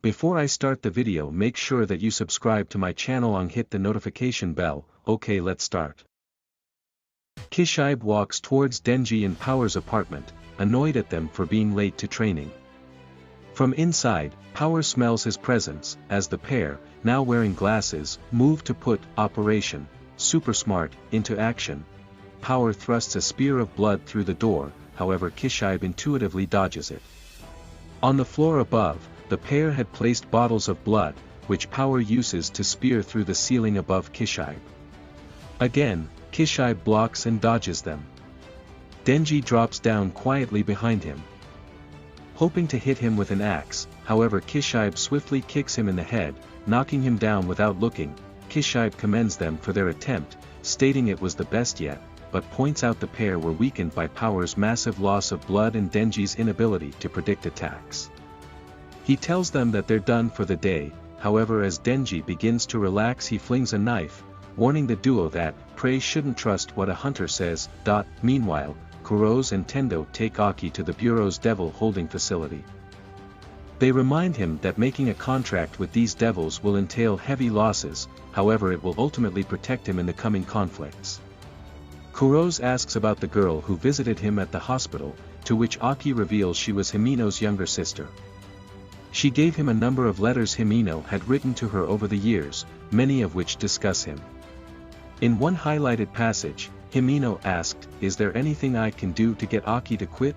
Before I start the video, make sure that you subscribe to my channel and hit the notification bell. Okay, let's start. Kishibe walks towards Denji and Power's apartment, annoyed at them for being late to training. From inside, Power smells his presence, as the pair, now wearing glasses, move to put Operation Super Smart into action. Power thrusts a spear of blood through the door, however Kishibe intuitively dodges it. On the floor above, the pair had placed bottles of blood, which Power uses to spear through the ceiling above Kishibe. Again, Kishibe blocks and dodges them. Denji drops down quietly behind him, hoping to hit him with an axe, however Kishibe swiftly kicks him in the head, knocking him down without looking. Kishibe commends them for their attempt, stating it was the best yet, but points out the pair were weakened by Power's massive loss of blood and Denji's inability to predict attacks. He tells them that they're done for the day, however as Denji begins to relax he flings a knife, warning the duo that prey shouldn't trust what a hunter says. Meanwhile, Kuroz and Tendo take Aki to the Bureau's devil holding facility. They remind him that making a contract with these devils will entail heavy losses, however it will ultimately protect him in the coming conflicts. Kuroz asks about the girl who visited him at the hospital, to which Aki reveals she was Himeno's younger sister. She gave him a number of letters Himeno had written to her over the years, many of which discuss him. In one highlighted passage, Himeno asked, "Is there anything I can do to get Aki to quit?"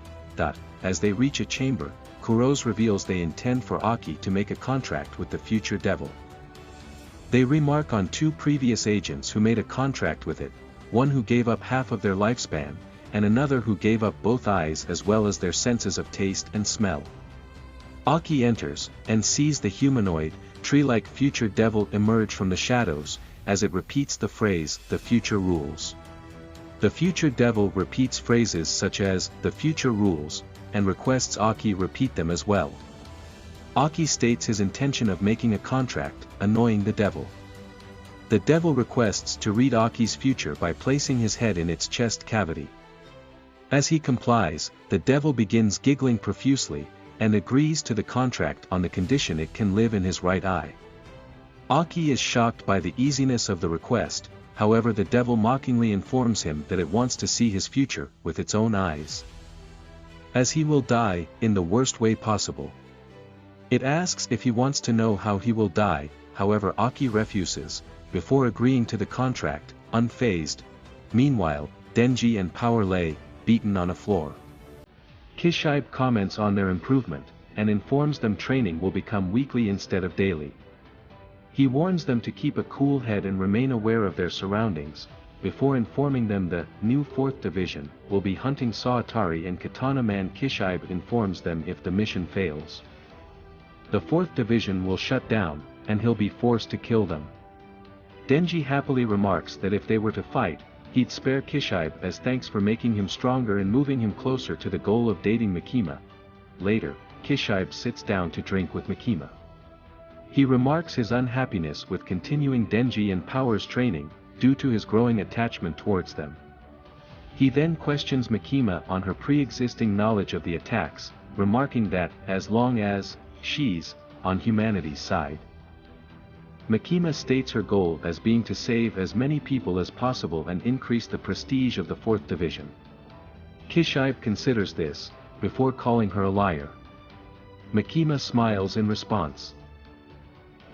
As they reach a chamber, Kuroz reveals they intend for Aki to make a contract with the future devil. They remark on two previous agents who made a contract with it, one who gave up half of their lifespan, and another who gave up both eyes as well as their senses of taste and smell. Aki enters, and sees the humanoid, tree-like future devil emerge from the shadows, as it repeats the phrase, "The future rules." The future devil repeats phrases such as, "The future rules," and requests Aki repeat them as well. Aki states his intention of making a contract, annoying the devil. The devil requests to read Aki's future by placing his head in its chest cavity. As he complies, the devil begins giggling profusely, and agrees to the contract on the condition it can live in his right eye. Aki is shocked by the easiness of the request, however the devil mockingly informs him that it wants to see his future with its own eyes, as he will die in the worst way possible. It asks if he wants to know how he will die, however Aki refuses, before agreeing to the contract, unfazed. Meanwhile, Denji and Power lay, beaten on a floor. Kishibe comments on their improvement, and informs them training will become weekly instead of daily. He warns them to keep a cool head and remain aware of their surroundings, before informing them the new 4th Division will be hunting Saotari and Katana Man. Kishibe informs them if the mission fails, the 4th Division will shut down, and he'll be forced to kill them. Denji happily remarks that if they were to fight, he'd spare Kishibe as thanks for making him stronger and moving him closer to the goal of dating Mikima. Later, Kishibe sits down to drink with Mikima. He remarks his unhappiness with continuing Denji and Power's training, due to his growing attachment towards them. He then questions Mikima on her pre-existing knowledge of the attacks, remarking that, as long as she's on humanity's side. Mikima states her goal as being to save as many people as possible and increase the prestige of the 4th Division. Kishibe considers this, before calling her a liar. Mikima smiles in response.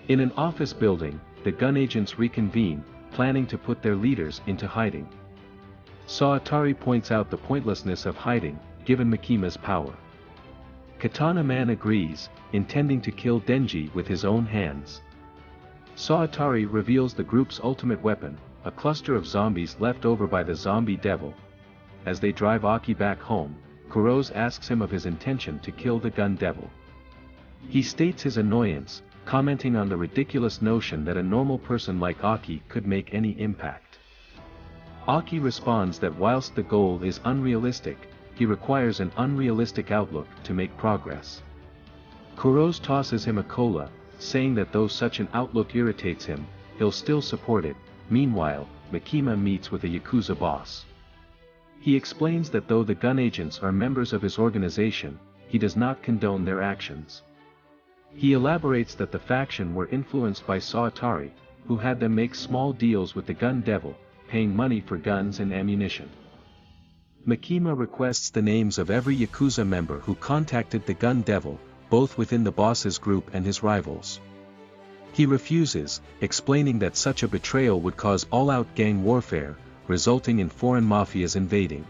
In an office building, the gun agents reconvene, planning to put their leaders into hiding. Saotari points out the pointlessness of hiding, given Mikima's power. Katana Man agrees, intending to kill Denji with his own hands. Saotari reveals the group's ultimate weapon, a cluster of zombies left over by the zombie devil. As they drive Aki back home, Kuroz asks him of his intention to kill the gun devil. He states his annoyance, commenting on the ridiculous notion that a normal person like Aki could make any impact. Aki responds that whilst the goal is unrealistic, he requires an unrealistic outlook to make progress. Kuroz tosses him a cola, saying that though such an outlook irritates him, he'll still support it. Meanwhile, Mikima meets with a Yakuza boss. He explains that though the gun agents are members of his organization, he does not condone their actions. He elaborates that the faction were influenced by Saotari, who had them make small deals with the gun devil, paying money for guns and ammunition. Makima requests the names of every Yakuza member who contacted the gun devil, both within the boss's group and his rivals. He refuses, explaining that such a betrayal would cause all-out gang warfare, resulting in foreign mafias invading.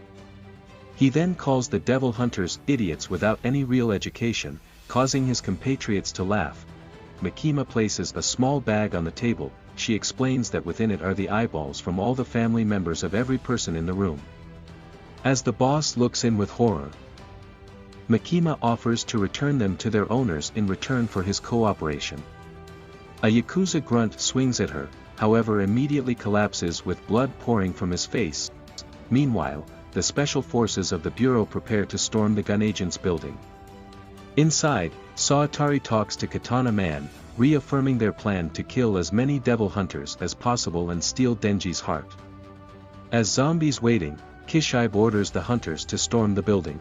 He then calls the devil hunters idiots without any real education, causing his compatriots to laugh. Makima places a small bag on the table. She explains that within it are the eyeballs from all the family members of every person in the room. As the boss looks in with horror, Makima offers to return them to their owners in return for his cooperation. A Yakuza grunt swings at her, however immediately collapses with blood pouring from his face. Meanwhile, the special forces of the Bureau prepare to storm the gun agent's building. Inside, Saotari talks to Katana Man, reaffirming their plan to kill as many devil hunters as possible and steal Denji's heart. As zombies waiting, Kishibe orders the hunters to storm the building.